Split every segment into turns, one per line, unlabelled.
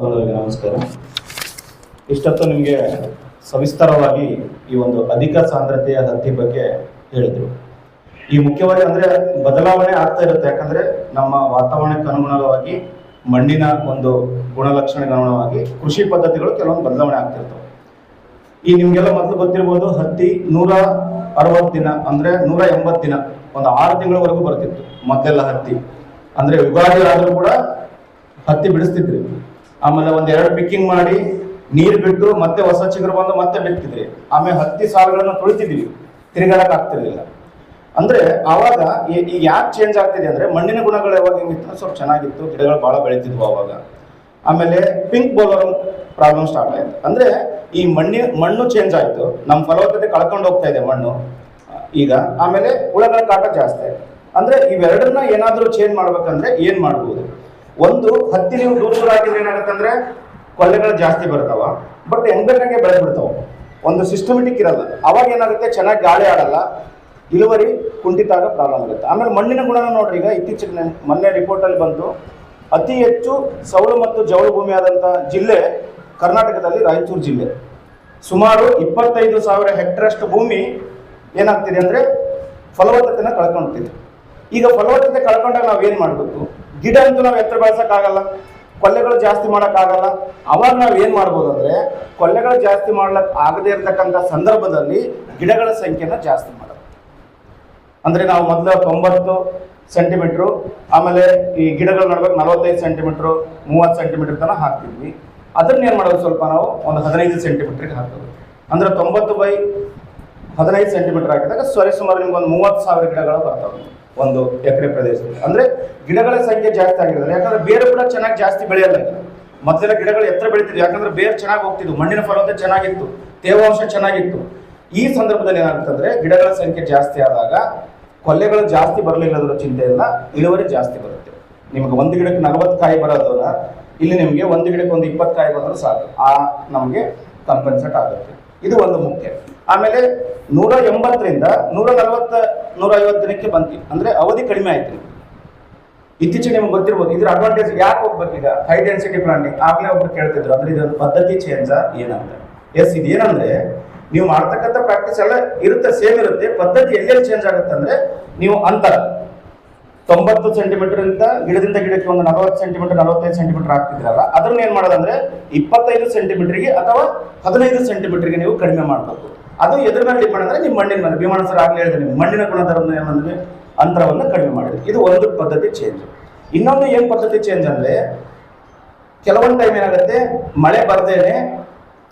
ಬಾಂಧವರಿಗೆ ನಮಸ್ಕಾರ. ಇಷ್ಟೊತ್ತು ನಿಮಗೆ ಸವಿಸ್ತರವಾಗಿ ಈ ಒಂದು ಅಧಿಕ ಸಾಂದ್ರತೆಯ ಹತ್ತಿ ಬಗ್ಗೆ ಹೇಳಿದರು. ಈ ಮುಖ್ಯವಾಗಿ ಅಂದರೆ ಬದಲಾವಣೆ ಆಗ್ತಾ ಇರುತ್ತೆ, ಯಾಕಂದರೆ ನಮ್ಮ ವಾತಾವರಣಕ್ಕೆ ಅನುಗುಣವಾಗಿ ಮಣ್ಣಿನ ಒಂದು ಗುಣಲಕ್ಷಣಕ್ಕೆ ಅನುಗುಣವಾಗಿ ಕೃಷಿ ಪದ್ಧತಿಗಳು ಕೆಲವೊಂದು ಬದಲಾವಣೆ ಆಗ್ತಿರ್ತವೆ. ಈ ನಿಮಗೆಲ್ಲ ಮೊದಲು ಗೊತ್ತಿರ್ಬೋದು, ಹತ್ತಿ 160 ದಿನ ಅಂದರೆ 180 ದಿನ, ಒಂದು 6 ತಿಂಗಳವರೆಗೂ ಬರ್ತಿತ್ತು ಮೊದಲೆಲ್ಲ ಹತ್ತಿ. ಅಂದರೆ ಯುಗಾದಿ ಆದರೂ ಕೂಡ ಹತ್ತಿ ಬಿಡಿಸ್ತಿದ್ರಿ. ಆಮೇಲೆ ಒಂದೆರಡು ಪಿಕ್ಕಿಂಗ್ ಮಾಡಿ ನೀರು ಬಿಟ್ಟು ಮತ್ತೆ ಹೊಸ ಚಿಗುರು ಬಂದು ಮತ್ತೆ ಬಿತ್ತಿದ್ರಿ. ಆಮೇಲೆ ಹತ್ತಿ ಸಾಲುಗಳನ್ನು ತುಳಿತಿದ್ವಿ, ತಿರುಗಾಡಕ್ಕೆ ಆಗ್ತಿರ್ಲಿಲ್ಲ. ಅಂದ್ರೆ ಆವಾಗ ಈಗ ಯಾಕೆ ಚೇಂಜ್ ಆಗ್ತಿದೆ ಅಂದ್ರೆ ಮಣ್ಣಿನ ಗುಣಗಳು ಯಾವಾಗ ಹೆಂಗಿತ್ತು, ಸ್ವಲ್ಪ ಚೆನ್ನಾಗಿತ್ತು, ಗಿಡಗಳು ಬಹಳ ಬೆಳೀತಿದ್ವು ಅವಾಗ. ಆಮೇಲೆ ಪಿಂಕ್ ಬೋಲರ್ ಪ್ರಾಬ್ಲಮ್ ಸ್ಟಾರ್ಟ್ ಆಯ್ತು. ಅಂದ್ರೆ ಈ ಮಣ್ಣು ಚೇಂಜ್ ಆಯ್ತು, ನಮ್ಮ ಫಲವತ್ತತೆ ಕಳ್ಕೊಂಡು ಹೋಗ್ತಾ ಇದೆ ಮಣ್ಣು ಈಗ. ಆಮೇಲೆ ಹುಳಗಳ ಕಾಟ ಜಾಸ್ತಿ ಆಯ್ತು. ಅಂದ್ರೆ ಇವೆರಡನ್ನ ಏನಾದರೂ ಚೇಂಜ್ ಮಾಡ್ಬೇಕಂದ್ರೆ ಏನ್ ಮಾಡ್ಬೋದು? ಒಂದು, ಹತ್ತಿ ನೀವು ದೂರ ಹಾಕಿದ್ರೆ ಏನಾಗುತ್ತಂದ್ರೆ ಕೊಲ್ಲೆಗಳು ಜಾಸ್ತಿ ಬರ್ತಾವ, ಬಟ್ ಹೆಂಗಂಗೆ ಬೆಳೆದ್ ಬಿಡ್ತಾವ, ಒಂದು ಸಿಸ್ಟಮೆಟಿಕ್ ಇರಲ್ಲ. ಅವಾಗ ಏನಾಗುತ್ತೆ, ಚೆನ್ನಾಗಿ ಗಾಳಿ ಆಡಲ್ಲ, ಇಳುವರಿ ಕುಂಠಿತಾಗ ಪ್ರಾಬ್ಲಮ್ ಆಗುತ್ತೆ. ಆಮೇಲೆ ಮಣ್ಣಿನ ಗುಣನ ನೋಡ್ರಿ, ಈಗ ಇತ್ತೀಚೆಗೆ ಮೊನ್ನೆ ರಿಪೋರ್ಟಲ್ಲಿ ಬಂತು, ಅತಿ ಹೆಚ್ಚು ಸೌಳು ಮತ್ತು ಜೌಳು ಭೂಮಿ ಆದಂಥ ಜಿಲ್ಲೆ ಕರ್ನಾಟಕದಲ್ಲಿ ರಾಯಚೂರು ಜಿಲ್ಲೆ. ಸುಮಾರು 25,000 ಹೆಕ್ಟೇರಷ್ಟು ಭೂಮಿ ಏನಾಗ್ತಿದೆ ಅಂದರೆ ಫಲವತ್ತತೆನ ಕಳ್ಕೊಳ್ತಿದೆ. ಈಗ ಫಲವತ್ತತೆ ಕಳ್ಕೊಂಡಾಗ ನಾವೇನು ಮಾಡಬೇಕು? ಗಿಡ ಅಂತೂ ನಾವು ಎತ್ತರ ಬೆಳೆಸೋಕ್ಕಾಗಲ್ಲ, ಕೊಲ್ಲೆಗಳು ಜಾಸ್ತಿ ಮಾಡೋಕ್ಕಾಗಲ್ಲ. ಅವಾಗ ನಾವು ಏನು ಮಾಡ್ಬೋದು ಅಂದರೆ, ಕೊಲ್ಲೆಗಳು ಜಾಸ್ತಿ ಮಾಡ್ಲಿಕ್ಕೆ ಆಗದೇ ಇರತಕ್ಕಂಥ ಸಂದರ್ಭದಲ್ಲಿ ಗಿಡಗಳ ಸಂಖ್ಯೆನ ಜಾಸ್ತಿ ಮಾಡೋದು. ಅಂದರೆ ನಾವು ಮೊದಲು 90 ಸೆಂಟಿಮೀಟ್ರು, ಆಮೇಲೆ ಈ ಗಿಡಗಳ ನಡುವೆ 45 ಸೆಂಟಿಮೀಟ್ರು 30 ಸೆಂಟಿಮೀಟರ್ ತನಕ ಹಾಕ್ತಿದ್ವಿ. ಅದನ್ನ ಏನು ಮಾಡೋದು, ಸ್ವಲ್ಪ ನಾವು ಒಂದು 15 ಸೆಂಟಿಮೀಟ್ರಿಗೆ ಹಾಕೋದು. ಅಂದರೆ 90/15 ಸೆಂಟಿಮೀಟರ್ ಹಾಕಿದಾಗ ಸುಮಾರು ನಿಮ್ಗೆ ಒಂದು 30,000 ಗಿಡಗಳು ಬರ್ತವೆ ಒಂದು ಎಕರೆ ಪ್ರದೇಶದಲ್ಲಿ. ಅಂದರೆ ಗಿಡಗಳ ಸಂಖ್ಯೆ ಜಾಸ್ತಿ ಆಗಿರೋದು, ಯಾಕಂದ್ರೆ ಬೇರೆ ಕೂಡ ಚೆನ್ನಾಗಿ ಜಾಸ್ತಿ ಬೆಳೆಯಲ್ಲ. ಮೊದಲೆಲ್ಲ ಗಿಡಗಳು ಎತ್ತರ ಬೆಳೀತಿದ್ವು, ಯಾಕಂದ್ರೆ ಬೇರೆ ಚೆನ್ನಾಗಿ ಹೋಗ್ತಿದ್ವು, ಮಣ್ಣಿನ ಫಲವತ್ತತೆ ಚೆನ್ನಾಗಿತ್ತು, ತೇವಾಂಶ ಚೆನ್ನಾಗಿತ್ತು. ಈ ಸಂದರ್ಭದಲ್ಲಿ ಏನಾಗುತ್ತಂದ್ರೆ ಗಿಡಗಳ ಸಂಖ್ಯೆ ಜಾಸ್ತಿ ಆದಾಗ ಕೊಲ್ಲೆಗಳು ಜಾಸ್ತಿ ಬರಲಿಲ್ಲದ್ರ ಚಿಂತೆ ಇಲ್ಲ, ಇಳುವರಿ ಜಾಸ್ತಿ ಬರುತ್ತೆ. ನಿಮಗೆ ಒಂದು ಗಿಡಕ್ಕೆ 40 ಕಾಯಿ ಬರೋದನ್ನ ಇಲ್ಲಿ ನಿಮಗೆ ಒಂದು ಗಿಡಕ್ಕೆ ಒಂದು 20 ಕಾಯಿ ಬಂದರೂ ಸಾಕು, ಆ ನಮಗೆ ಕಂಪನ್ಸೇಟ್ ಆಗುತ್ತೆ. ಇದು ಒಂದು ಮುಖ್ಯ. ಆಮೇಲೆ 180ರಿಂದ 140, 150 ದಿನಕ್ಕೆ ಬಂತು ಅಂದ್ರೆ ಅವಧಿ ಕಡಿಮೆ ಆಯ್ತು. ಇತ್ತೀಚೆಗೆ ನಿಮ್ಗೆ ಗೊತ್ತಿರ್ಬೋದು ಇದ್ರ ಅಡ್ವಾಂಟೇಜ್ ಯಾಕೆ ಹೋಗ್ಬೇಕೀಗ, ಹೈ ಡೆನ್ಸಿಟಿ ಪ್ಲಾಂಟಿಂಗ್. ಆಗ್ಲೇ ಒಬ್ರು ಕೇಳ್ತಿದ್ರು, ಅಂದ್ರೆ ಇದೊಂದು ಪದ್ಧತಿ ಚೇಂಜ್ ಏನಂತ. ಎಸ್, ಇದೇನಂದ್ರೆ ನೀವು ಮಾಡ್ತಕ್ಕಂಥ ಪ್ರಾಕ್ಟೀಸ್ ಎಲ್ಲ ಇರುತ್ತೆ, ಸೇಮ್ ಇರುತ್ತೆ. ಪದ್ಧತಿ ಎಲ್ಲೆಲ್ಲಿ ಚೇಂಜ್ ಆಗುತ್ತೆ ಅಂದ್ರೆ, ನೀವು ಅಂತರ 90 ಸೆಂಟಿಮೀಟರ್ ಇಂದ ಗಿಡದಿಂದ ಗಿಡಕ್ಕೆ ಒಂದು 40 ಸೆಂಟಿಮೀಟರ್ 45 ಸೆಂಟಿಮೀಟರ್ ಆಗ್ತಿದ್ರಲ್ಲ, ಅದನ್ನ ಏನ್ ಮಾಡೋದಂದ್ರೆ 25 ಸೆಂಟಿಮೀಟರ್ಗೆ ಅಥವಾ 15 ಸೆಂಟಿಮೀಟರ್ಗೆ ನೀವು ಕಡಿಮೆ ಮಾಡಬೇಕು. ಅದು ಎದ್ರ ಮೇಲೆ ಡಿಪೆಂಡ್ ಅಂದ್ರೆ ನಿಮ್ಮ ಮಣ್ಣಿನ ಮೇಲೆ. ಭೀಮಣ್ಣ ಸರ್ ಆಗ್ಲೇ ಹೇಳಿದ್ರೆ, ನೀವು ಮಣ್ಣಿನ ಗುಣಧರ್ಮ ಏನಂದ್ರೆ ಅಂತರವನ್ನು ಕಡಿಮೆ ಮಾಡಿದ್ರಿ. ಇದು ಒಂದು ಪದ್ಧತಿ ಚೇಂಜ್. ಇನ್ನೊಂದು ಏನ್ ಪದ್ಧತಿ ಚೇಂಜ್ ಅಂದ್ರೆ, ಕೆಲವೊಂದು ಟೈಮ್ ಏನಾಗುತ್ತೆ, ಮಳೆ ಬರ್ದೇನೆ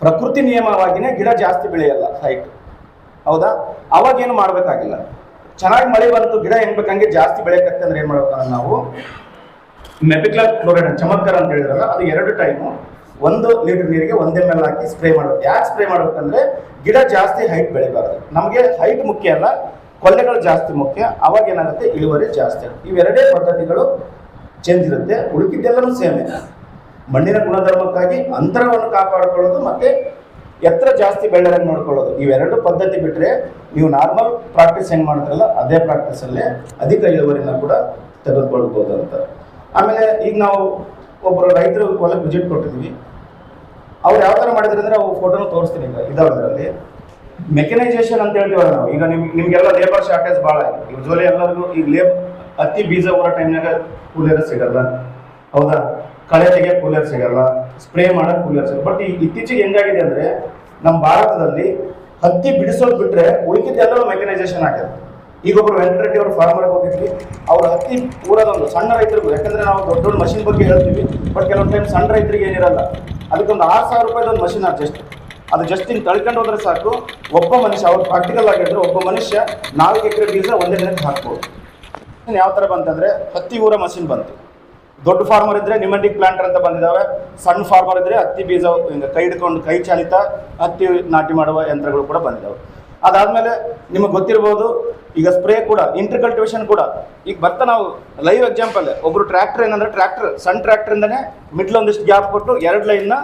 ಪ್ರಕೃತಿ ನಿಯಮವಾಗಿನೇ ಗಿಡ ಜಾಸ್ತಿ ಬೆಳೆಯಲ್ಲ, ಹೈಟ್, ಹೌದಾ? ಅವಾಗ ಏನು ಮಾಡ್ಬೇಕಾಗಿಲ್ಲ. ಚೆನ್ನಾಗಿ ಮಳೆ ಬಂತು, ಗಿಡ ಹೆಂಗ್ ಬೇಕಂಗೆ ಜಾಸ್ತಿ ಬೆಳೆಯಕತ್ತೆ ಅಂದ್ರೆ ಏನ್ ಮಾಡ್ಬೇಕಂದ್ರೆ ನಾವು ಮೆಪಿಕ್ಲರ್ ಕ್ಲೋರೈಡ್ ಚಮತ್ಕಾರ ಅಂತ ಹೇಳಿದ್ರಲ್ಲ, ಅದು 2 ಟೈಮು 1 ಲೀಟರ್ ನೀರಿಗೆ 1 ml ಹಾಕಿ ಸ್ಪ್ರೇ ಮಾಡ್ಬೇಕು. ಯಾಕೆ ಸ್ಪ್ರೇ ಮಾಡ್ಬೇಕಂದ್ರೆ ಗಿಡ ಜಾಸ್ತಿ ಹೈಟ್ ಬೆಳಿಬಾರ್ದು. ನಮಗೆ ಹೈಟ್ ಮುಖ್ಯ ಅಲ್ಲ, ಕೊಲ್ಲೆಗಳು ಜಾಸ್ತಿ ಮುಖ್ಯ. ಅವಾಗ ಏನಾಗುತ್ತೆ, ಇಳುವರಿ ಜಾಸ್ತಿ ಆಗುತ್ತೆ. ಇವೆರಡೇ ಪದ್ಧತಿಗಳು ಚೇಂಜ್ ಇರುತ್ತೆ, ಉಳಿಕಿದ್ದೆಲ್ಲನೂ ಸೇಮ್. ಮಣ್ಣಿನ ಗುಣಧರ್ಮಕ್ಕಾಗಿ ಅಂತರವನ್ನು ಕಾಪಾಡಿಕೊಳ್ಳೋದು ಮತ್ತೆ ಎತ್ತರ ಜಾಸ್ತಿ ಬೆಳೆದಂಗೆ ನೋಡ್ಕೊಳ್ಳೋದು, ಇವೆರಡು ಪದ್ಧತಿ ಬಿಟ್ಟರೆ ನೀವು ನಾರ್ಮಲ್ ಪ್ರಾಕ್ಟೀಸ್ ಹೆಂಗೆ ಮಾಡ್ತಾರಲ್ಲ ಅದೇ ಪ್ರಾಕ್ಟೀಸಲ್ಲೇ ಅಧಿಕ ಇಳುವರಿನ ಕೂಡ ತೆಗೆದುಕೊಳ್ಬೋದು ಅಂತ. ಆಮೇಲೆ ಈಗ ನಾವು ಒಬ್ಬರು ರೈತರು ಹೊಲಕ್ಕೆ ವಿಸಿಟ್ ಕೊಟ್ಟಿದ್ವಿ. ಅವ್ರು ಯಾವ ಥರ ಮಾಡಿದ್ರೆ ಅಂದರೆ, ಅವು ಫೋಟೋನು ತೋರಿಸ್ತೀನಿ ಈಗ ಇದಾವದ್ರಲ್ಲಿ. ಮೆಕನೈಸೇಷನ್ ಅಂತ ಹೇಳ್ತೀವಲ್ಲ ನಾವು, ಈಗ ನಿಮಗೆಲ್ಲ ಲೇಬರ್ ಶಾರ್ಟೇಜ್ ಭಾಳ ಇದೆ. ಯೂಶ್ವಲಿ ಎಲ್ಲರಿಗೂ ಈಗ ಹತ್ತಿ ಬೀಜ ಊರೋ ಟೈಮ್ನಾಗ ಕೂಲರ್ ಸಿಗಲ್ಲ, ಹೌದಾ? ಕಳೆ ತೆಗೆ ಕೂಲರ್ ಸಿಗಲ್ಲ, ಸ್ಪ್ರೇ ಮಾಡೋಕೆ ಕೂಲರ್ ಸಿಗಲ್ಲ. ಬಟ್ ಈಗ ಇತ್ತೀಚೆಗೆ ಹೆಂಗಾಗಿದೆ ಅಂದರೆ, ನಮ್ಮ ಭಾರತದಲ್ಲಿ ಹತ್ತಿ ಬಿಡಿಸೋದು ಬಿಟ್ಟರೆ ಉಳಿಕಿದ್ದೆಲ್ಲರೂ ಮೆಕನೈಸೇಷನ್ ಆಗಿದೆ. ಈಗ ಒಬ್ಬರು ವೆಂಕಟರೆಡ್ಡಿ ಅವರು ಫಾರ್ಮರ್ಗೆ ಹೋಗಿದ್ವಿ, ಅವ್ರು ಹತ್ತಿ ಊರೋದೊಂದು ಸಣ್ಣ ರೈತರಿಗೂ, ಯಾಕಂದರೆ ನಾವು ದೊಡ್ಡ ದೊಡ್ಡ ಮಷಿನ್ ಬಗ್ಗೆ ಹೇಳ್ತೀವಿ, ಬಟ್ ಕೆಲವೊಂದು ಟೈಮ್ ಸಣ್ಣ ರೈತರಿಗೆ ಏನಿರಲ್ಲ, ಅದಕ್ಕೊಂದು 6,000 ರೂಪಾಯಿದೊಂದು ಮಷಿನ್ ಅದು ಜಸ್ಟ್ ಹಿಂಗೆ ತಳ್ಕೊಂಡು ಹೋದ್ರೆ ಸಾಕು. ಒಬ್ಬ ಮನುಷ್ಯ, ಅವ್ರು ಪ್ರಾಕ್ಟಿಕಲ್ ಆಗಿದ್ರೆ ಒಬ್ಬ ಮನುಷ್ಯ 4 ಎಕರೆ ಬೀಜ ಒಂದೇ ದಿನಕ್ಕೆ ಹಾಕ್ಬೋದು. ಯಾವ ಥರ ಬಂತಂದರೆ, ಹತ್ತಿ ಊರ ಮಷಿನ್ ಬಂತು. ದೊಡ್ಡ ಫಾರ್ಮರ್ ಇದ್ರೆ ನಿಮೆಟಿಕ್ ಪ್ಲಾಂಟರ್ ಅಂತ ಬಂದಿದ್ದಾವೆ. ಸಣ್ಣ ಫಾರ್ಮರ್ ಇದ್ರೆ ಹತ್ತಿ ಬೀಜ ಹಿಂಗೆ ಕೈ ಹಿಡ್ಕೊಂಡು ಕೈ ಚಾಲಿತ ಹತ್ತಿ ನಾಟಿ ಮಾಡುವ ಯಂತ್ರಗಳು ಕೂಡ ಬಂದಿದ್ದಾವೆ. ಅದಾದಮೇಲೆ ನಿಮಗೆ ಗೊತ್ತಿರ್ಬೋದು, ಈಗ ಸ್ಪ್ರೇ ಕೂಡ, ಇಂಟರ್ ಕಲ್ಟಿವೇಶನ್ ಕೂಡ ಈಗ ಬರ್ತಾ. ನಾವು ಲೈವ್ ಎಕ್ಸಾಂಪಲ್, ಒಬ್ಬರು ಟ್ರ್ಯಾಕ್ಟರ್ ಏನಂದ್ರೆ, ಸಣ್ಣ ಟ್ರ್ಯಾಕ್ಟರಿಂದನೇ ಮಿಡ್ಲ್ ಒಂದಿಷ್ಟು ಗ್ಯಾಪ್ ಕೊಟ್ಟು 2 ಲೈನ್ನ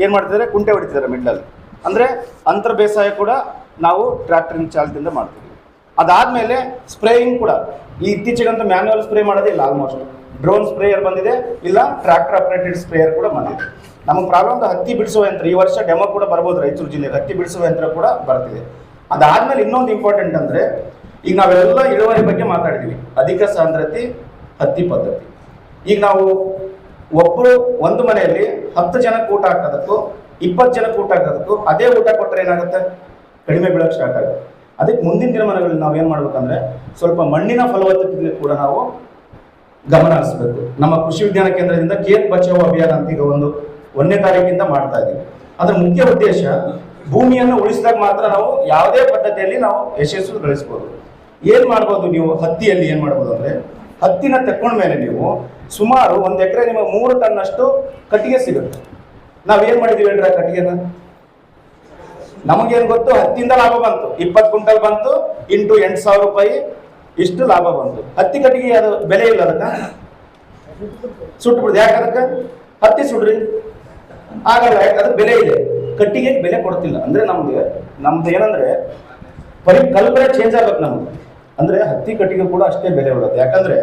ಏನು ಮಾಡ್ತಿದ್ದಾರೆ, ಕುಂಟೆ ಹೊಡಿತಿದ್ದಾರೆ ಮಿಡ್ಲಲ್ಲಿ. ಅಂದರೆ ಅಂತರ ಬೇಸಾಯ ಕೂಡ ನಾವು ಟ್ರ್ಯಾಕ್ಟರಿಂಗ್ ಚಾಲಿತದಿಂದ ಮಾಡ್ತೀವಿ. ಅದಾದಮೇಲೆ ಸ್ಪ್ರೇಯಿಂಗ್ ಕೂಡ ಈ ಇತ್ತೀಚೆಗಂತೂ ಮ್ಯಾನ್ಯುವಲ್ ಸ್ಪ್ರೇ ಮಾಡೋದಿಲ್ಲ, ಆಲ್ಮೋಸ್ಟ್ ಡ್ರೋನ್ ಸ್ಪ್ರೇಯರ್ ಬಂದಿದೆ, ಇಲ್ಲ ಟ್ರ್ಯಾಕ್ಟರ್ ಆಪರೇಟೆಡ್ ಸ್ಪ್ರೇಯರ್ ಕೂಡ ಬಂದಿದೆ. ನಮಗೆ ಪ್ರಾಬ್ಲಮ್ ಹತ್ತಿ ಬಿಡಿಸುವ ಯಂತ್ರ. ಈ ವರ್ಷ ಡೆಮೋ ಕೂಡ ಬರ್ಬೋದು ರಾಯಚೂರು ಜಿಲ್ಲೆಗೆ, ಹತ್ತಿ ಬಿಡಿಸುವ ಯಂತ್ರ ಕೂಡ ಬರ್ತಿದೆ. ಅದಾದ್ಮೇಲೆ ಇನ್ನೊಂದು ಇಂಪಾರ್ಟೆಂಟ್ ಅಂದರೆ, ಈಗ ನಾವೆಲ್ಲ ಇಳುವರಿ ಬಗ್ಗೆ ಮಾತಾಡಿದ್ವಿ, ಅಧಿಕ ಸಾಂದ್ರತೆ ಹತ್ತಿ ಪದ್ಧತಿ. ಈಗ ನಾವು ಒಬ್ಬರು ಒಂದು ಮನೆಯಲ್ಲಿ 10 ಜನಕ್ಕೆ ಊಟ ಹಾಕೋದಕ್ಕೂ 20 ಜನಕ್ಕೆ ಊಟ ಹಾಕೋದಕ್ಕೂ ಅದೇ ಊಟ ಕೊಟ್ಟರೆ ಏನಾಗುತ್ತೆ, ಕಡಿಮೆ ಬೀಳಕ್ಕೆ ಸ್ಟಾರ್ಟ್ ಆಗುತ್ತೆ. ಅದಕ್ಕೆ ಮುಂದಿನ ದಿನಮಾನಗಳಲ್ಲಿ ನಾವು ಏನು ಮಾಡ್ಬೇಕಂದ್ರೆ, ಸ್ವಲ್ಪ ಮಣ್ಣಿನ ಫಲವತ್ತತೆಗೆ ಕೂಡ ನಾವು ಗಮನ ಹರಿಸಬೇಕು. ನಮ್ಮ ಕೃಷಿ ವಿಜ್ಞಾನ ಕೇಂದ್ರದಿಂದ ಖೇತ್ ಬಚಾವೋ ಅಭಿಯಾನ ಅಂತ ಈಗ 1ನೇ ತಾರೀಕಿಂದ ಮಾಡ್ತಾ ಇದ್ದೀವಿ. ಅದರ ಮುಖ್ಯ ಉದ್ದೇಶ, ಭೂಮಿಯನ್ನು ಉಳಿಸಿದಾಗ ಮಾತ್ರ ನಾವು ಯಾವುದೇ ಪದ್ಧತಿಯಲ್ಲಿ ನಾವು ಯಶಸ್ಸು ಗಳಿಸ್ಬೋದು. ಏನು ಮಾಡ್ಬೋದು, ನೀವು ಹತ್ತಿಯಲ್ಲಿ ಏನು ಮಾಡ್ಬೋದು ಅಂದರೆ, ಹತ್ತಿನ ತೆಕ್ಕೊಂಡ ಮೇಲೆ ನೀವು ಸುಮಾರು 1 ಎಕರೆ ನಿಮಗೆ 3 ಟನ್ನಷ್ಟು ಕಟ್ಟಿಗೆ ಸಿಗುತ್ತೆ. ನಾವೇನು ಮಾಡಿದ್ದೀವಿ ಹೇಳ್ರಿ, ಆ ಕಟ್ಟಿಗೆನ ನಮಗೇನು ಗೊತ್ತು, ಹತ್ತಿಯಿಂದ ಲಾಭ ಬಂತು, 20 ಕ್ವಿಂಟಲ್ ಬಂತು ಇಂಟು 8,000 ರೂಪಾಯಿ, ಇಷ್ಟು ಲಾಭ ಬಂತು. ಹತ್ತಿ ಕಟ್ಟಿಗೆ ಅದು ಬೆಲೆ ಇಲ್ಲ, ಅದಕ್ಕೆ ಸುಟ್ಬಿಡ್ದು. ಯಾಕೆ ಅದಕ್ಕೆ ಹತ್ತಿ ಸುಡ್ರಿ ಆಗಲ್ಲ, ಯಾಕೆ ಅದು ಬೆಲೆ ಇದೆ, ಕಟ್ಟಿಗೆ ಬೆಲೆ ಕೊಡ್ತಿಲ್ಲ. ಅಂದ್ರೆ ನಮ್ದು ಏನಂದ್ರೆ ಕಲ್ಪನೆ ಚೇಂಜ್ ಆಗ್ಬೇಕು ನಮ್ದು. ಅಂದ್ರೆ ಹತ್ತಿ ಕಟ್ಟಿಗೆ ಕೂಡ ಅಷ್ಟೇ ಬೆಲೆ ಉಳ್ಳದು. ಯಾಕಂದ್ರೆ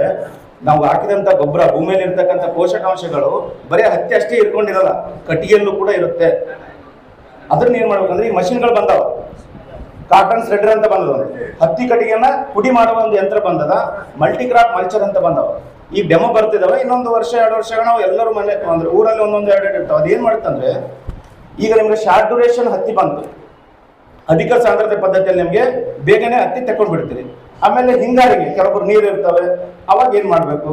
ನಾವು ಹಾಕಿದಂತ ಗೊಬ್ಬರ, ಭೂಮಿಯಲ್ಲಿ ಇರ್ತಕ್ಕಂಥ ಪೋಷಕಾಂಶಗಳು ಬರೀ ಹತ್ತಿ ಅಷ್ಟೇ ಇಟ್ಕೊಂಡಿರಲ್ಲ, ಕಟ್ಟಿಗೆಯಲ್ಲೂ ಕೂಡ ಇರುತ್ತೆ. ಅದನ್ನ ಏನ್ ಮಾಡ್ಬೇಕಂದ್ರೆ, ಈ ಮಷಿನ್ಗಳು ಬಂದಾವ, ಕಾಟನ್ ಸ್ರೆಡರ್ ಅಂತ ಬಂದದ, ಹತ್ತಿ ಕಟ್ಟಿಗೆನ ಪುಡಿ ಮಾಡುವ ಒಂದು ಯಂತ್ರ ಬಂದದ, ಮಲ್ಟಿ ಕ್ರಾಪ್ ಮಲ್ಚರ್ ಅಂತ ಬಂದವ. ಈ ಡೆಮೋ ಬರ್ತಿದಾವೆ. ಇನ್ನೊಂದು 1-2 ವರ್ಷಗಳು ನಾವು ಎಲ್ಲರೂ ಮನೆ ಅಂದ್ರೆ ಊರಲ್ಲಿ 1-2 ಇರ್ತಾವೆ. ಅದೇನ್ ಮಾಡುತ್ತಂದ್ರೆ, ಈಗ ನಿಮ್ಗೆ ಶಾರ್ಟ್ ಡ್ಯೂರೇಷನ್ ಹತ್ತಿ ಬಂತು, ಅಧಿಕ ಸಾಂದ್ರತೆ ಪದ್ಧತಿಯಲ್ಲಿ ನಿಮಗೆ ಬೇಗನೆ ಹತ್ತಿ ತಕೊಂಡ್ ಬಿಡ್ತೀರಿ. ಆಮೇಲೆ ಹಿಂಗಾರಿಗೆ ಕೆಲವೊಬ್ರು ನೀರು ಇರ್ತವೆ, ಅವಾಗ ಏನ್ ಮಾಡ್ಬೇಕು,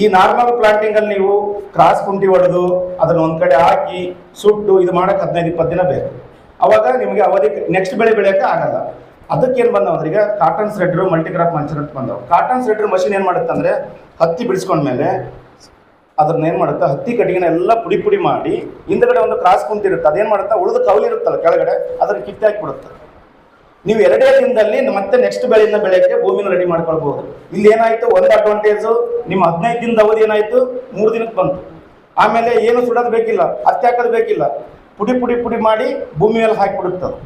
ಈ ನಾರ್ಮಲ್ ಪ್ಲಾಂಟಿಂಗ್ ಅಲ್ಲಿ ನೀವು ಕ್ರಾಸ್ ಕುಂಟಿ ಹೊಡೆದು ಅದನ್ನ ಒಂದ್ ಕಡೆ ಹಾಕಿ ಸುಟ್ಟು ಇದು ಮಾಡಕ್ 15-20 ದಿನ ಬೇಕು. ಅವಾಗ ನಿಮಗೆ ಅವಧಿ ನೆಕ್ಸ್ಟ್ ಬೆಳೆ ಬೆಳೆಯಕ್ಕೆ ಆಗಲ್ಲ. ಅದಕ್ಕೆ ಏನ್ ಬಂದವ ಅಂದ್ರೆ, ಈಗ ಕಾಟನ್ ಸ್ರೆಡ್ರು, ಮಲ್ಟಿಕ್ರಾಪ್ ಮಲ್ಚರ್ ಅಂತ ಬಂದವು. ಕಾಟನ್ ಸ್ರೆಡ್ರ್ ಮಷಿನ್ ಏನ್ ಮಾಡುತ್ತೆ ಅಂದ್ರೆ, ಹತ್ತಿ ಬಿಡಿಸ್ಕೊಂಡ್ಮೇಲೆ ಅದನ್ನ ಏನ್ ಮಾಡುತ್ತೆ, ಹತ್ತಿ ಕಟ್ಟಿಗೆನ ಎಲ್ಲ ಪುಡಿ ಮಾಡಿ ಹಿಂದ್ಗಡೆ ಒಂದು ಕ್ರಾಸ್ ಕುಂತಿರುತ್ತೆ, ಅದೇನ್ ಮಾಡುತ್ತಾ, ಉಳಿದ ಕೌಲಿ ಇರುತ್ತಲ್ಲ ಕೆಳಗಡೆ, ಅದನ್ನ ಕಿತ್ತಿ ಹಾಕಿಬಿಡುತ್ತೆ. ನೀವು 2 ದಿನದಲ್ಲಿ ಮತ್ತೆ ನೆಕ್ಸ್ಟ್ ಬೆಳೆಯಿಂದ ಬೆಳೆಯಕ್ಕೆ ಭೂಮಿನ ರೆಡಿ ಮಾಡ್ಕೊಳ್ಬಹುದು. ಇಲ್ಲಿ ಏನಾಯ್ತು, ಒಂದು ಅಡ್ವಾಂಟೇಜು, ನಿಮ್ಮ 15 ದಿನದ ಅವಧಿ ಏನಾಯ್ತು 3 ದಿನಕ್ಕೆ ಬಂತು. ಆಮೇಲೆ ಏನು ಸುಡೋದು ಬೇಕಿಲ್ಲ, ಹತ್ತಿ ಹಾಕೋದು ಬೇಕಿಲ್ಲ, ಪುಡಿ ಮಾಡಿ ಭೂಮಿ ಮೇಲೆ ಹಾಕಿಬಿಡುತ್ತದೆ.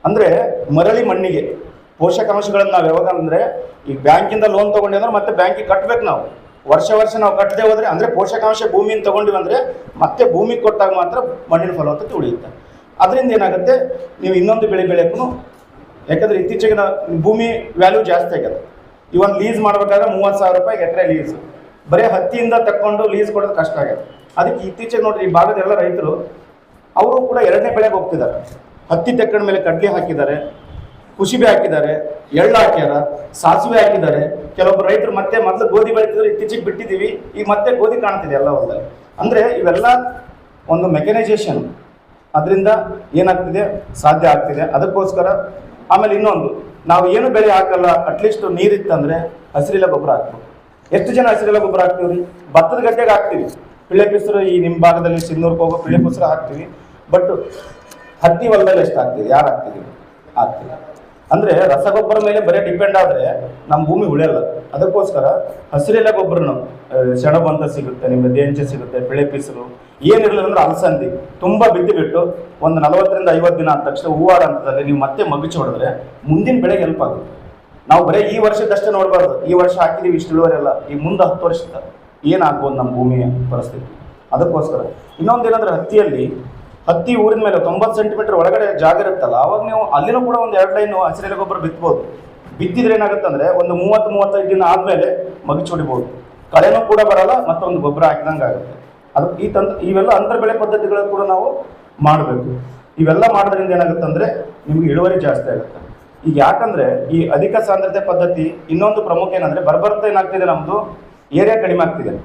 ಅಂದ್ರೆ ಮರಳಿ ಮಣ್ಣಿಗೆ ಪೋಷಕಾಂಶಗಳನ್ನ ನಾವು ಯಾವಾಗ ಅಂದ್ರೆ, ಈ ಬ್ಯಾಂಕಿಂದ ಲೋನ್ ತಗೊಂಡಿ ಅಂದ್ರೆ ಮತ್ತೆ ಬ್ಯಾಂಕಿಗೆ ಕಟ್ಟಬೇಕು ನಾವು. ವರ್ಷ ನಾವು ಕಟ್ಟದೆ ಹೋದ್ರೆ, ಅಂದ್ರೆ ಪೋಷಕಾಂಶ ಭೂಮಿಯಿಂದ ತಗೊಂಡಿವಿ ಅಂದ್ರೆ ಮತ್ತೆ ಭೂಮಿ ಕೊಟ್ಟಾಗ ಮಾತ್ರ ಮಣ್ಣಿನ ಫಲವತ್ತತೆ ಉಳಿಯುತ್ತೆ. ಅದರಿಂದ ಏನಾಗುತ್ತೆ, ನೀವು ಇನ್ನೊಂದು ಬೆಳೆ ಬೆಳೆಯಕ್ಕೂ, ಯಾಕಂದ್ರೆ ಇತ್ತೀಚೆಗೆ ಭೂಮಿ ವ್ಯಾಲ್ಯೂ ಜಾಸ್ತಿ ಆಗಿದೆ. ಇವನ್ ಲೀಸ್ ಮಾಡ್ಬೇಕಾದ್ರೆ 30,000 ರೂಪಾಯಿ ಎಕರೆ ಲೀಸ್, ಬರೀ ಹತ್ತಿಯಿಂದ ತಕ್ಕೊಂಡು ಲೀಸ್ ಕೊಡೋದು ಕಷ್ಟ ಆಗಿದೆ. ಅದಕ್ಕೆ ಇತ್ತೀಚೆಗೆ ನೋಡ್ರಿ, ಈ ಭಾಗದ ಎಲ್ಲ ರೈತರು ಅವರು ಕೂಡ 2ನೇ ಬೆಳೆಗೆ ಹೋಗ್ತಿದ್ದಾರೆ. ಹತ್ತಿ ತೆಕ್ಕಡ ಮೇಲೆ ಕಡ್ಲಿ ಹಾಕಿದ್ದಾರೆ, ಕುಸಿಬೆ ಹಾಕಿದ್ದಾರೆ, ಎಳ್ಳು ಹಾಕ್ಯಾರ, ಸಾಸಿವೆ ಹಾಕಿದ್ದಾರೆ. ಕೆಲವೊಬ್ಬರು ರೈತರು ಮತ್ತೆ ಮೊದಲು ಗೋಧಿ ಬೆಳೀತಿದ್ರು, ಇತ್ತೀಚೆಗೆ ಬಿಟ್ಟಿದ್ದೀವಿ, ಈಗ ಮತ್ತೆ ಗೋಧಿ ಕಾಣ್ತಿದೆ ಎಲ್ಲ ಹೊಲದಲ್ಲಿ. ಅಂದ್ರೆ ಇವೆಲ್ಲ ಒಂದು ಮೆಕನೈಸೇಷನ್, ಅದರಿಂದ ಏನಾಗ್ತಿದೆ, ಸಾಧ್ಯ ಆಗ್ತಿದೆ. ಅದಕ್ಕೋಸ್ಕರ ಆಮೇಲೆ ಇನ್ನೊಂದು, ನಾವು ಏನು ಬೆಳೆ ಹಾಕಲ್ಲ, ಅಟ್ಲೀಸ್ಟ್ ನೀರಿತ್ತಂದ್ರೆ ಹಸಿರಿಲ ಗೊಬ್ಬರ ಹಾಕ್ಬೇಕು. ಎಷ್ಟು ಜನ ಹಸಿರಿಲ ಗೊಬ್ಬರ ಹಾಕ್ತೀವಿ ರೀ? ಭತ್ತದ ಗದ್ದೆಗೆ ಹಾಕ್ತೀವಿ, ಪಿಳ್ಳೆ ಪಿಸರು, ಈ ನಿಮ್ಮ ಭಾಗದಲ್ಲಿ ಸಿನ್ನೂರ್ಗೆ ಹೋಗೋ ಪಿಳ್ಳೆ ಪಿಸರು ಹಾಕ್ತೀವಿ. ಬಟ್ ಹತ್ತಿ ಹೊಲದಲ್ಲಿ ಎಷ್ಟು ಹಾಕ್ತೀವಿ, ಯಾರು ಹಾಕ್ತೀವಿ? ಅಂದ್ರೆ ರಸಗೊಬ್ಬರ ಮೇಲೆ ಬರೀ ಡಿಪೆಂಡ್ ಆದ್ರೆ ನಮ್ಮ ಭೂಮಿ ಉಳಿಯಲ್ಲ. ಅದಕ್ಕೋಸ್ಕರ ಹಸಿರೆಲೆ ಗೊಬ್ಬರನು ಸೆಣಬು ಅಂತ ಸಿಗುತ್ತೆ, ನಿಮ್ಗೆ ದೇಂಚೆ ಸಿಗುತ್ತೆ, ಪಿಳ್ಳೆ ಪಿಸರು ಏನಿರಲಿಲ್ಲ ಅಂದ್ರೆ ಅಲಸಂದಿ ತುಂಬಾ ಬಿಟ್ಟು ಒಂದು 40ರಿಂದ 50 ದಿನ ಆದ ತಕ್ಷಣ ಹೂವಾರ ಹಂತದಲ್ಲಿ ನೀವು ಮತ್ತೆ ಮಗುಚಿ ಹೊಡೆದ್ರೆ ಮುಂದಿನ ಬೆಳೆಗೆ ಹೆಲ್ಪ್ ಆಗುತ್ತೆ. ನಾವು ಬರೀ ಈ ವರ್ಷದಷ್ಟೇ ನೋಡಬಾರ್ದು, ಈ ವರ್ಷ ಹಾಕಿದೀವಿ ಇಷ್ಟು ಇಳುವರೆಲ್ಲ, ಈ ಮುಂದೆ 10 ವರ್ಷದ ಏನಾಗ್ಬೋದು ನಮ್ಮ ಭೂಮಿಯ ಪರಿಸ್ಥಿತಿ. ಅದಕ್ಕೋಸ್ಕರ ಇನ್ನೊಂದೇನಂದ್ರೆ, ಹತ್ತಿ ಊರಿನ ಮೇಲೆ 90 ಸೆಂಟಿಮೀಟರ್ ಒಳಗಡೆ ಜಾಗ ಇರುತ್ತಲ್ಲ, ಅವಾಗ ನೀವು ಅಲ್ಲಿನೂ ಕೂಡ ಒಂದು 2 ಲೈನು ಹಸಿರೆಲೆ ಗೊಬ್ಬರ ಬಿತ್ಬೋದು. ಬಿತ್ತಿದ್ರೆ ಏನಾಗುತ್ತೆ ಅಂದ್ರೆ, ಒಂದು 30-35 ದಿನ ಆದ್ಮೇಲೆ ಮಗುಚಿ ಹೊಡಿಬಹುದು, ಕಳೆನೂ ಕೂಡ ಬರಲ್ಲ, ಮತ್ತೊಂದು ಗೊಬ್ಬರ ಹಾಕಿದಂಗೆ ಆಗುತ್ತೆ. ಅದು ಇವೆಲ್ಲ ಅಂತರ ಬೆಳೆ ಪದ್ಧತಿಗಳು ಕೂಡ ನಾವು ಮಾಡಬೇಕು. ಇವೆಲ್ಲ ಮಾಡೋದ್ರಿಂದ ಏನಾಗುತ್ತೆ ಅಂದ್ರೆ ನಿಮ್ಗೆ ಇಳುವರಿ ಜಾಸ್ತಿ ಆಗುತ್ತೆ. ಈಗ ಯಾಕಂದ್ರೆ ಈ ಅಧಿಕ ಸಾಂದ್ರತೆ ಪದ್ಧತಿ ಇನ್ನೊಂದು ಪ್ರಮುಖ ಏನಂದ್ರೆ, ಬರ್ತಾ ಏನಾಗ್ತಿದೆ, ನಮ್ದು ಏರಿಯಾ ಕಡಿಮೆ ಆಗ್ತಿದೆ.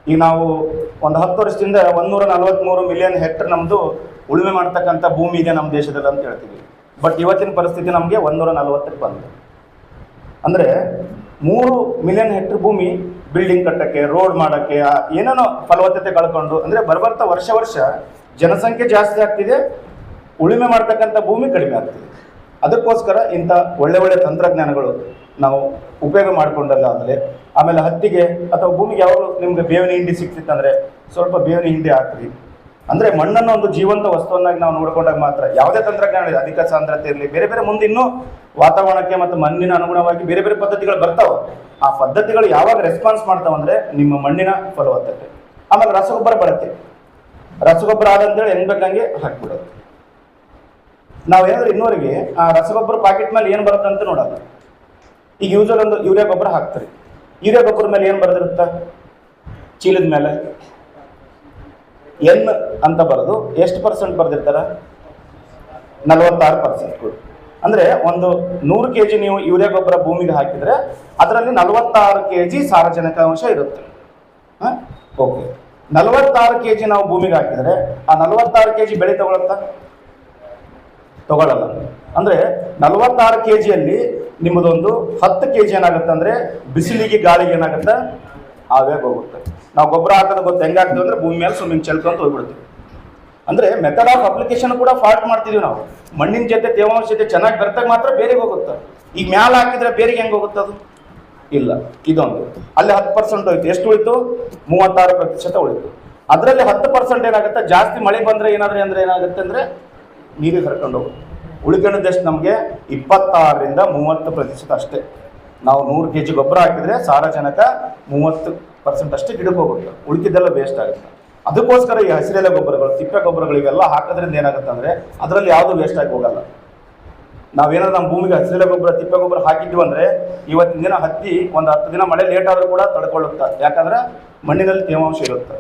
ಈಗ ನಾವು ಒಂದು 10 ವರ್ಷದಿಂದ 143 ಮಿಲಿಯನ್ ಹೆಕ್ಟರ್ ನಮ್ದು ಉಳುಮೆ ಮಾಡ್ತಕ್ಕಂಥ ಭೂಮಿ ಇದೆ ನಮ್ಮ ದೇಶದಲ್ಲಿ ಅಂತ ಹೇಳ್ತೀವಿ. ಬಟ್ ಇವತ್ತಿನ ಪರಿಸ್ಥಿತಿ ನಮಗೆ 140ಕ್ಕೆ ಬಂದಿದೆ. ಅಂದ್ರೆ 3 ಮಿಲಿಯನ್ ಹೆಕ್ಟರ್ ಭೂಮಿ ಬಿಲ್ಡಿಂಗ್ ಕಟ್ಟಕ್ಕೆ, ರೋಡ್ ಮಾಡಕ್ಕೆ, ಏನೇನೋ ಫಲವತ್ತತೆ ಕಳ್ಕೊಂಡು, ಅಂದ್ರೆ ಬರ್ತಾ ವರ್ಷ ಜನಸಂಖ್ಯೆ ಜಾಸ್ತಿ ಆಗ್ತಿದೆ, ಉಳುಮೆ ಮಾಡ್ತಕ್ಕಂಥ ಭೂಮಿ ಕಡಿಮೆ ಆಗ್ತಿದೆ. ಅದಕ್ಕೋಸ್ಕರ ಇಂಥ ಒಳ್ಳೆ ತಂತ್ರಜ್ಞಾನಗಳು ನಾವು ಉಪಯೋಗ ಮಾಡಿಕೊಂಡಲ್ಲ ಅಂದರೆ, ಆಮೇಲೆ ಹತ್ತಿಗೆ ಅಥವಾ ಭೂಮಿಗೆ ಯಾವಾಗಲೂ ನಿಮ್ಗೆ ಬೇವಿನ ಹಿಂಡಿ ಸಿಕ್ತಿತ್ತಂದ್ರೆ ಸ್ವಲ್ಪ ಬೇವಿನ ಹಿಂಡಿ ಹಾಕ್ರಿ. ಅಂದ್ರೆ ಮಣ್ಣನ್ನು ಒಂದು ಜೀವಂತ ವಸ್ತುವನ್ನಾಗಿ ನಾವು ನೋಡ್ಕೊಂಡಾಗ ಮಾತ್ರ ಯಾವುದೇ ತಂತ್ರಜ್ಞಾನ ಇದೆ, ಅಧಿಕ ಸಾಂದ್ರತೆ ಇರಲಿ, ಬೇರೆ ಮುಂದೆ ಇನ್ನೂ ವಾತಾವರಣಕ್ಕೆ ಮತ್ತು ಮಣ್ಣಿನ ಅನುಗುಣವಾಗಿ ಬೇರೆ ಪದ್ಧತಿಗಳು ಬರ್ತಾವೆ. ಆ ಪದ್ಧತಿಗಳು ಯಾವಾಗ ರೆಸ್ಪಾನ್ಸ್ ಮಾಡ್ತಾವಂದ್ರೆ ನಿಮ್ಮ ಮಣ್ಣಿನ ಫಲವತ್ತತೆ. ಆಮೇಲೆ ರಸಗೊಬ್ಬರ ಬರುತ್ತೆ. ರಸಗೊಬ್ಬರ ಆದಂತೇಳಿ ಹೆಂಗ್ ಬೇಕಂಗೆ ಹಾಕ್ಬಿಡೋದು. ನಾವೇನಾದ್ರೂ ಇನ್ನೋರಿಗೆ ಆ ರಸಗೊಬ್ಬರ ಪಾಕೆಟ್ ಮೇಲೆ ಏನು ಬರುತ್ತೆ ಅಂತ ನೋಡೋದು. ಈಗ ಯೂಸರ್ ಒಂದು ಯೂರಿಯಾ ಗೊಬ್ಬರ ಹಾಕ್ತಾರೆ, ಯೂರಿಯಾ ಗೊಬ್ಬರ ಮೇಲೆ ಏನು ಬರೆದಿರುತ್ತ, ಚೀಲದ ಮೇಲೆ ಎನ್ ಅಂತ ಬರೋದು ಎಷ್ಟು % ಬರೆದಿರ್ತಾರ, 46%. ಅಂದ್ರೆ ಒಂದು 100 kg ನೀವು ಯೂರಿಯಾ ಗೊಬ್ಬರ ಭೂಮಿಗೆ ಹಾಕಿದ್ರೆ ಅದರಲ್ಲಿ 46 kg ಸಾರಜನಕಾಂಶ ಇರುತ್ತೆ. ಓಕೆ, 46 kg ನಾವು ಭೂಮಿಗೆ ಹಾಕಿದ್ರೆ ಆ 46 kg ಬೆಳೆ ತಗೊಳ್ಳಲ್ಲ. ಅಂದ್ರೆ 46 kgಯಲ್ಲಿ ನಿಮ್ಮದೊಂದು 10 kg ಏನಾಗುತ್ತೆ ಅಂದ್ರೆ ಬಿಸಿಲಿಗೆ ಗಾಳಿಗೆ ಏನಾಗುತ್ತೆ ಆವೇ ಹೋಗುತ್ತೆ. ನಾವು ಗೊಬ್ಬರ ಹಾಕೋದು ಗೊತ್ತು ಹೆಂಗಾಗ್ತೀವಿ ಅಂದ್ರೆ ಭೂಮಿ ಮೇಲೆ ಸ್ವಿಮ್ಮಿಂಗ್ ಚೆಲ್ಕೊಂತ ಹೋಗ್ಬಿಡ್ತೀವಿ. ಅಂದ್ರೆ ಮೆಥಡ್ ಆಫ್ ಅಪ್ಲಿಕೇಶನ್ ಕೂಡ ಫಾಲ್ಟ್ ಮಾಡ್ತಿದೀವಿ ನಾವು. ಮಣ್ಣಿನ ಜೊತೆ ತೇವಾಂಶ ಜೊತೆ ಚೆನ್ನಾಗಿ ಬೆರೆತಾಗ ಮಾತ್ರ ಬೇರೆಗೆ ಹೋಗುತ್ತೆ. ಈಗ ಮ್ಯಾಲ ಹಾಕಿದ್ರೆ ಬೇರೆಗೆ ಹೆಂಗೆ ಹೋಗುತ್ತೆ ಅದು? ಇಲ್ಲ. ಇದೊಂದು ಅಲ್ಲಿ 10% ಹೋಯ್ತು, ಎಷ್ಟು ಉಳಿತು? 36% ಉಳಿತು. ಅದರಲ್ಲಿ 10% ಏನಾಗುತ್ತೆ, ಜಾಸ್ತಿ ಮಳೆ ಬಂದ್ರೆ ಏನಾದ್ರೆ ಏನಾಗುತ್ತೆ ಅಂದ್ರೆ ನೀರಿಗೆ ಕರ್ಕೊಂಡು ಹೋಗುತ್ತೆ. ಉಳಿಕೆಣದಷ್ಟು ನಮಗೆ 26ರಿಂದ 30% ಅಷ್ಟೇ. ನಾವು 100 kg ಗೊಬ್ಬರ ಹಾಕಿದ್ರೆ ಸಾರಜನಕ 30% ಅಷ್ಟೇ ಗಿಡಕ್ಕೆ ಹೋಗುತ್ತೆ, ಉಳಿಕಿದ್ದೆಲ್ಲ ವೇಸ್ಟ್ ಆಗುತ್ತೆ. ಅದಕ್ಕೋಸ್ಕರ ಈ ಹಸಿರೆಲೆ ಗೊಬ್ಬರಗಳು, ತಿಪ್ಪೆ ಗೊಬ್ಬರಗಳು ಇವೆಲ್ಲ ಹಾಕೋದ್ರಿಂದ ಏನಾಗುತ್ತೆ ಅಂದ್ರೆ ಅದರಲ್ಲಿ ಯಾವುದು ವೇಸ್ಟ್ ಆಗಿ ಹೋಗಲ್ಲ. ನಾವೇನಾದ್ರು ನಮ್ಮ ಭೂಮಿಗೆ ಹಸಿರೆಲೆ ಗೊಬ್ಬರ, ತಿಪ್ಪೆ ಗೊಬ್ಬರ ಹಾಕಿದ್ವಿ ಅಂದ್ರೆ ಇವತ್ತಿನ ದಿನ ಹತ್ತಿ ಒಂದು 10 ದಿನ ಮಳೆ ಲೇಟ್ ಆದ್ರೂ ಕೂಡ ತಡ್ಕೊಳ್ಳುತ್ತೆ. ಯಾಕಂದ್ರೆ ಮಣ್ಣಿನಲ್ಲಿ ತೇವಾಂಶ ಇರುತ್ತೆ.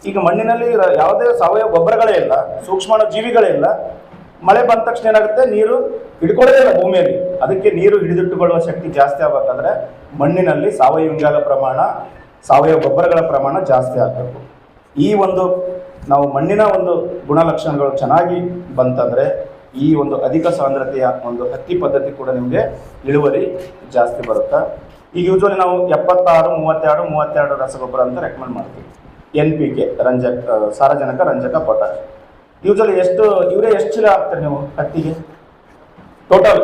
ಈಗ ಮಣ್ಣಿನಲ್ಲಿ ಯಾವುದೇ ಸಾವಯವ ಗೊಬ್ಬರಗಳೇ ಇಲ್ಲ, ಸೂಕ್ಷ್ಮಾಣು ಜೀವಿಗಳೇ ಇಲ್ಲ. ಮಳೆ ಬಂದ ತಕ್ಷಣ ಏನಾಗುತ್ತೆ, ನೀರು ಹಿಡ್ಕೊಳ್ಳೋದೇ ಇಲ್ಲ ಭೂಮಿಯಲ್ಲಿ. ಅದಕ್ಕೆ ನೀರು ಹಿಡಿದಿಟ್ಟುಕೊಳ್ಳುವ ಶಕ್ತಿ ಜಾಸ್ತಿ ಆಗಬೇಕಾದ್ರೆ ಮಣ್ಣಿನಲ್ಲಿ ಸಾವಯವ ಇಂಗಾಲ ಪ್ರಮಾಣ, ಸಾವಯವ ಗೊಬ್ಬರಗಳ ಪ್ರಮಾಣ ಜಾಸ್ತಿ ಆಗಬೇಕು. ಈ ಒಂದು ನಾವು ಮಣ್ಣಿನ ಒಂದು ಗುಣಲಕ್ಷಣಗಳು ಚೆನ್ನಾಗಿ ಬಂತಂದ್ರೆ ಈ ಒಂದು ಅಧಿಕ ಸಾಂದ್ರತೆಯ ಒಂದು ಹತ್ತಿ ಪದ್ಧತಿ ಕೂಡ ನಿಮಗೆ ಇಳುವರಿ ಜಾಸ್ತಿ ಬರುತ್ತೆ. ಈಗ ಯೂಶ್ವಲಿ ನಾವು 76, 32, 32 ರಸಗೊಬ್ಬರ ಅಂತ ರೆಕಮೆಂಡ್ ಮಾಡ್ತೀವಿ. NPK ಸಾರಜನಕ, ರಂಜಕ, ಪೊಟ್ಯಾಶ್. ಯೂಶ್ವಲಿ ಯೂರಿಯಾ ಎಷ್ಟು ಚೀಲ ಹಾಕ್ತೀರಿ ನೀವು ಹತ್ತಿಗೆ? ಟೋಟಲ್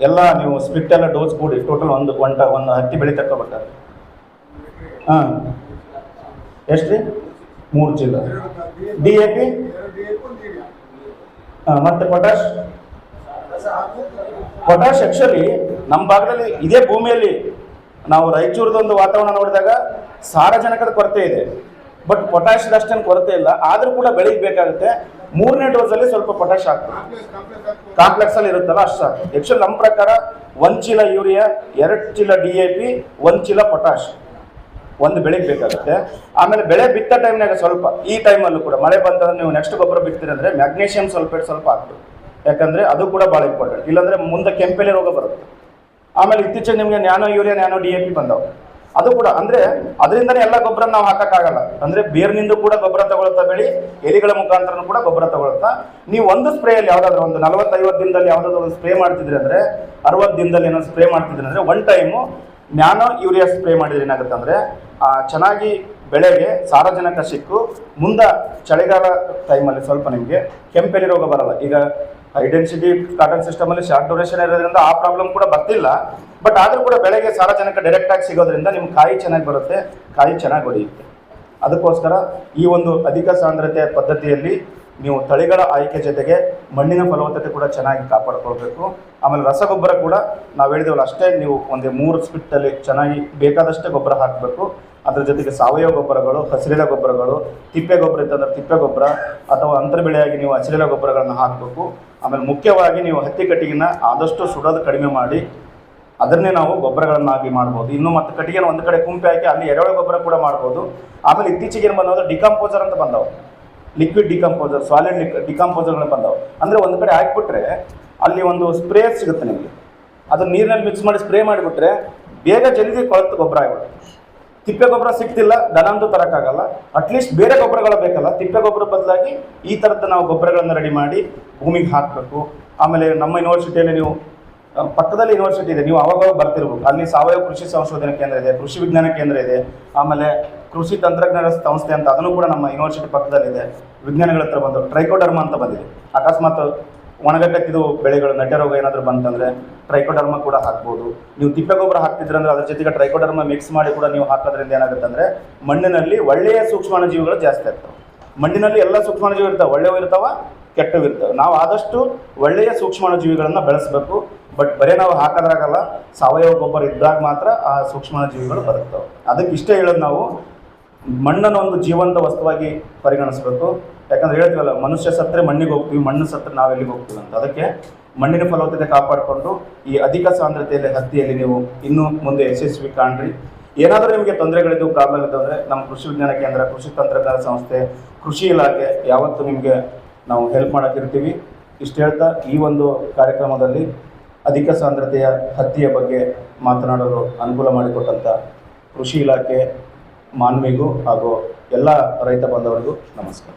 ಎಲ್ಲ ನೀವು ಸ್ಪ್ಲಿಟ್ ಎಲ್ಲ ಡೋಸ್ ಕೂಡಿ ಟೋಟಲ್ ಒಂದು ಹತ್ತಿ ಬೆಳೆ ತಗೊಬಿಟ್ಟಾರೆ. ಹಾಂ, ಎಷ್ಟು ರೀ? 3 ಚೀಲ. DAP ಮತ್ತೆ ಪೊಟ್ಯಾಶ್ ಆಕ್ಚುಲಿ ನಮ್ಮ ಭಾಗದಲ್ಲಿ ಇದೇ ಭೂಮಿಯಲ್ಲಿ ನಾವು ರಾಯಚೂರದೊಂದು ವಾತಾವರಣ ನೋಡಿದಾಗ ಸಾರಜನಕದ ಕೊರತೆ ಇದೆ, ಬಟ್ ಪೊಟ್ಯಾಶ್ ಅಷ್ಟೇನು ಕೊರತೆ ಇಲ್ಲ. ಆದ್ರೂ ಕೂಡ ಬೆಳೆಗೆ ಬೇಕಾಗುತ್ತೆ. 3ನೇ ಡೋಸಲ್ಲಿ ಸ್ವಲ್ಪ ಪೊಟ್ಯಾಶ್ ಹಾಕ್ಬೇಕು, ಕಾಂಪ್ಲೆಕ್ಸ್ ಅಲ್ಲಿ ಇರುತ್ತಲ್ಲ ಅಷ್ಟು ಸಾಕು. ಆಕ್ಚುಲಿ ನಮ್ಮ ಪ್ರಕಾರ 1 ಚೀಲ ಯೂರಿಯಾ, 2 ಚೀಲ DAP, 1 ಚೀಲ ಪೊಟ್ಯಾಶ್ ಒಂದು ಬೆಳೆಗೆ ಬೇಕಾಗುತ್ತೆ. ಆಮೇಲೆ ಬೆಳೆ ಬಿತ್ತ ಟೈಮ್ನಾಗ ಸ್ವಲ್ಪ, ಈ ಟೈಮಲ್ಲೂ ಕೂಡ ಮಳೆ ಬಂತಂದ್ರೆ ನೀವು ನೆಕ್ಸ್ಟ್ ಗೊಬ್ಬರ ಬಿತ್ತೀರಿ ಅಂದ್ರೆ ಮ್ಯಾಗ್ನೇಷಿಯಂ ಸಲ್ಫೇಟ್ ಸ್ವಲ್ಪ ಹಾಕ್ಬೇಕು. ಯಾಕಂದ್ರೆ ಅದು ಕೂಡ ಭಾಳ ಇಂಪಾರ್ಟೆಂಟ್. ಇಲ್ಲಾಂದ್ರೆ ಮುಂದೆ ಕೆಂಪೆಲೆ ರೋಗ ಬರುತ್ತೆ. ಆಮೇಲೆ ಇತ್ತೀಚೆಗೆ ನಿಮಗೆ ನ್ಯಾನೋ ಯೂರಿಯಾ, ನ್ಯಾನೋ DAP ಬಂದವು. ಅದು ಕೂಡ ಅಂದ್ರೆ ಅದರಿಂದನೇ ಎಲ್ಲ ಗೊಬ್ಬರ ನಾವು ಹಾಕಕ್ಕಾಗಲ್ಲ. ಅಂದ್ರೆ ಬೇರ್ನಿಂದ ಕೂಡ ಗೊಬ್ಬರ ತಗೊಳ್ತಾ ಬೆಳಿ, ಎಲಿಗಳ ಮುಖಾಂತರ ಕೂಡ ಗೊಬ್ಬರ ತಗೊಳ್ತಾ. ನೀವು ಒಂದು ಸ್ಪ್ರೇಯಲ್ಲಿ ಯಾವ್ದಾದ್ರು ಒಂದು 40-50 ದಿನದಲ್ಲಿ ಯಾವ್ದಾದ್ರು ಒಂದು ಸ್ಪ್ರೇ ಮಾಡ್ತಿದ್ರಿ ಅಂದ್ರೆ, 60 ದಿನದಲ್ಲಿ ಏನೋ ಸ್ಪ್ರೇ ಮಾಡ್ತಿದ್ರಿ ಅಂದ್ರೆ, one time nano urea spray ಮಾಡಿದ್ರೆ ಏನಾಗುತ್ತೆ ಅಂದ್ರೆ ಚೆನ್ನಾಗಿ ಬೆಳೆಗೆ ಸಾರಜನಕ ಸಿಕ್ಕು ಮುಂದೆ ಚಳಿಗಾಲ ಟೈಮಲ್ಲಿ ಸ್ವಲ್ಪ ನಿಮಗೆ ಕೆಂಪೆಲೆ ರೋಗ ಬರಲ್ಲ. ಈಗ ಹೈ ಡೆನ್ಸಿಟಿ ಕಾಟನ್ ಸಿಸ್ಟಮಲ್ಲಿ ಶಾರ್ಟ್ ಡ್ಯೂರೇಷನ್ ಇರೋದ್ರಿಂದ ಆ ಪ್ರಾಬ್ಲಮ್ ಕೂಡ ಬರ್ತಿಲ್ಲ. ಬಟ್ ಆದರೂ ಕೂಡ ಬೆಳೆಗೆ ಸಾರಜನಕ ಡೈರೆಕ್ಟಾಗಿ ಸಿಗೋದ್ರಿಂದ ನಿಮ್ಮ ಕಾಯಿ ಚೆನ್ನಾಗಿ ಬರುತ್ತೆ, ಕಾಯಿ ಚೆನ್ನಾಗಿ ಹೊಡೆಯುತ್ತೆ. ಅದಕ್ಕೋಸ್ಕರ ಈ ಒಂದು ಅಧಿಕ ಸಾಂದ್ರತೆಯ ಪದ್ಧತಿಯಲ್ಲಿ ನೀವು ತಳಿಗಳ ಆಯ್ಕೆ ಜೊತೆಗೆ ಮಣ್ಣಿನ ಫಲವತ್ತತೆ ಕೂಡ ಚೆನ್ನಾಗಿ ಕಾಪಾಡ್ಕೊಳ್ಬೇಕು. ಆಮೇಲೆ ರಸಗೊಬ್ಬರ ಕೂಡ ನಾವು ಹೇಳಿದೇವಲ್ಲ ಅಷ್ಟೇ, ನೀವು ಒಂದು 3 ಸ್ಪಿಟ್ಟಲ್ಲಿ ಚೆನ್ನಾಗಿ ಬೇಕಾದಷ್ಟೇ ಗೊಬ್ಬರ ಹಾಕಬೇಕು. ಅದ್ರ ಜೊತೆಗೆ ಸಾವಯವ ಗೊಬ್ಬರಗಳು, ಹಸಿರೆಲೆ ಗೊಬ್ಬರಗಳು, ತಿಪ್ಪೆ ಗೊಬ್ಬರ ಇತ್ತಂದ್ರೆ ತಿಪ್ಪೆ ಗೊಬ್ಬರ ಅಥವಾ ಅಂತರ ಬೆಳೆಯಾಗಿ ನೀವು ಹಸಿರೆಲೆ ಗೊಬ್ಬರಗಳನ್ನು ಹಾಕಬೇಕು. ಆಮೇಲೆ ಮುಖ್ಯವಾಗಿ ನೀವು ಹತ್ತಿ ಕಟ್ಟಿಗೆನ ಆದಷ್ಟು ಸುಡೋದು ಕಡಿಮೆ ಮಾಡಿ ಅದನ್ನೇ ನಾವು ಗೊಬ್ಬರಗಳನ್ನಾಗಿ ಮಾಡ್ಬೋದು. ಇನ್ನು ಮತ್ತೆ ಕಟ್ಟಿಗೆನ ಒಂದು ಕಡೆ ಕುಂಪೆ ಹಾಕಿ ಅಲ್ಲಿ ಎರೆಹುಳ ಗೊಬ್ಬರ ಕೂಡ ಮಾಡ್ಬೋದು. ಆಮೇಲೆ ಇತ್ತೀಚೆಗೆ ಏನು ಬಂದವು, ಡಿಕಂಪೋಸರ್ ಅಂತ ಬಂದವು, ಲಿಕ್ವಿಡ್ ಡಿಕಂಪೋಸರ್, ಸಾಲಿಡ್ ಡಿಕಂಪೋಸರ್ಗಳು ಬಂದವು. ಅಂದರೆ ಒಂದು ಕಡೆ ಹಾಕಿಬಿಟ್ರೆ ಅಲ್ಲಿ ಒಂದು ಸ್ಪ್ರೇ ಸಿಗುತ್ತೆ ನಿಮಗೆ, ಅದು ನೀರಿನಲ್ಲಿ ಮಿಕ್ಸ್ ಮಾಡಿ ಸ್ಪ್ರೇ ಮಾಡಿಬಿಟ್ರೆ ಬೇಗ ಜಲ್ದಿ ಕೊಳತು ಗೊಬ್ಬರ ಆಗಿಬಿಡುತ್ತೆ. ತಿಪ್ಪೆ ಗೊಬ್ಬರ ಸಿಗ್ತಿಲ್ಲ, ದನಂದು ತರೋಕ್ಕಾಗಲ್ಲ, ಅಟ್ಲೀಸ್ಟ್ ಬೇರೆ ಗೊಬ್ಬರಗಳು ಬೇಕಲ್ಲ. ತಿಪ್ಪೆ ಗೊಬ್ಬರ ಬದಲಾಗಿ ಈ ಥರದ್ದು ನಾವು ಗೊಬ್ಬರಗಳನ್ನು ರೆಡಿ ಮಾಡಿ ಭೂಮಿಗೆ ಹಾಕಬೇಕು. ಆಮೇಲೆ ನಮ್ಮ ಯೂನಿವರ್ಸಿಟಿಯಲ್ಲಿ ನೀವು ಪಕ್ಕದಲ್ಲಿ ಯೂನಿವರ್ಸಿಟಿ ಇದೆ, ನೀವು ಅವಾಗ ಬರ್ತಿರ್ಬೇಕು. ಅಲ್ಲಿ ಸಾವಯವ ಕೃಷಿ ಸಂಶೋಧನಾ ಕೇಂದ್ರ ಇದೆ, ಕೃಷಿ ವಿಜ್ಞಾನ ಕೇಂದ್ರ ಇದೆ, ಆಮೇಲೆ ಕೃಷಿ ತಂತ್ರಜ್ಞಾನ ಸಂಸ್ಥೆ ಅಂತ ಅದನ್ನು ಕೂಡ ನಮ್ಮ ಯೂನಿವರ್ಸಿಟಿ ಪಕ್ಕದಲ್ಲಿದೆ. ವಿಜ್ಞಾನಿಗಳ ಹತ್ರ ಬಂದು ಟ್ರೈಕೋಡರ್ಮ ಅಂತ ಬಂದಿದೆ. ಅಕಸ್ಮಾತ್ ಒಣಗಟ್ಟಿದ್ದು ಬೆಳೆಗಳು ನಡ್ಯ ರೋಗ ಏನಾದರೂ ಬಂತಂದರೆ ಟ್ರೈಕೋಡರ್ಮ ಕೂಡ ಹಾಕ್ಬೋದು. ನೀವು ತಿಪ್ಪೆ ಗೊಬ್ಬರ ಹಾಕ್ತಿದ್ರಂದ್ರೆ ಅದ್ರ ಜೊತೆಗೆ ಟ್ರೈಕೋಡರ್ಮ ಮಿಕ್ಸ್ ಮಾಡಿ ಕೂಡ ನೀವು ಹಾಕೋದ್ರಿಂದ ಏನಾಗುತ್ತೆ ಅಂದರೆ ಮಣ್ಣಿನಲ್ಲಿ ಒಳ್ಳೆಯ ಸೂಕ್ಷ್ಮಾಣುಜೀವಿಗಳು ಜಾಸ್ತಿ ಆಗ್ತವೆ. ಮಣ್ಣಿನಲ್ಲಿ ಎಲ್ಲ ಸೂಕ್ಷ್ಮಾಣುಜೀವಿ ಇರ್ತಾವೆ, ಒಳ್ಳೆಯವು ಇರ್ತಾವೆ, ಕೆಟ್ಟವು ಇರ್ತವೆ. ನಾವು ಆದಷ್ಟು ಒಳ್ಳೆಯ ಸೂಕ್ಷ್ಮಾಣುಜೀವಿಗಳನ್ನು ಬೆಳೆಸಬೇಕು. ಬಟ್ ಬರೀ ನಾವು ಹಾಕೋದ್ರಾಗಲ್ಲ, ಸಾವಯವ ಗೊಬ್ಬರ ಇದ್ದಾಗ ಮಾತ್ರ ಆ ಸೂಕ್ಷ್ಮಾಣುಜೀವಿಗಳು ಬರುತ್ತವೆ. ಅದಕ್ಕೆ ಇಷ್ಟೇ ಹೇಳೋದು, ನಾವು ಮಣ್ಣನ್ನು ಒಂದು ಜೀವಂತ ವಸ್ತುವಾಗಿ ಪರಿಗಣಿಸಬೇಕು. ಯಾಕಂದ್ರೆ ಹೇಳ್ತೀವಲ್ಲ, ಮನುಷ್ಯ ಸತ್ತರೆ ಮಣ್ಣಿಗೆ ಹೋಗ್ತೀವಿ, ಮಣ್ಣು ಸತ್ತರೆ ನಾವೆಲ್ಲಿಗೆ ಹೋಗ್ತೀವಿ ಅಂತ. ಅದಕ್ಕೆ ಮಣ್ಣಿನ ಫಲವತ್ತತೆ ಕಾಪಾಡಿಕೊಂಡು ಈ ಅಧಿಕ ಸಾಂದ್ರತೆಯಲ್ಲಿ ಹತ್ತಿಯಲ್ಲಿ ನೀವು ಇನ್ನೂ ಮುಂದೆ ಯಶಸ್ವಿ ಕಾಣ್ರಿ. ಏನಾದರೂ ನಿಮಗೆ ತೊಂದರೆಗಳಿದ್ದು, ಪ್ರಾಬ್ಲಮ್ ಇದ್ದವು ನಮ್ಮ ಕೃಷಿ ವಿಜ್ಞಾನ ಕೇಂದ್ರ, ಕೃಷಿ ತಂತ್ರಜ್ಞಾನ ಸಂಸ್ಥೆ, ಕೃಷಿ ಇಲಾಖೆ ಯಾವತ್ತೂ ನಿಮಗೆ ನಾವು ಹೆಲ್ಪ್ ಮಾಡೋಕ್ಕಿರ್ತೀವಿ. ಇಷ್ಟು ಹೇಳ್ತಾ ಈ ಒಂದು ಕಾರ್ಯಕ್ರಮದಲ್ಲಿ ಅಧಿಕ ಸಾಂದ್ರತೆಯ ಹತ್ತಿಯ ಬಗ್ಗೆ ಮಾತನಾಡಲು ಅನುಕೂಲ ಮಾಡಿಕೊಟ್ಟಂಥ ಕೃಷಿ ಇಲಾಖೆ ಮಾನ್ವಿಗೂ ಹಾಗೂ ಎಲ್ಲ ರೈತ ಬಾಂಧವರಿಗೂ ನಮಸ್ಕಾರ.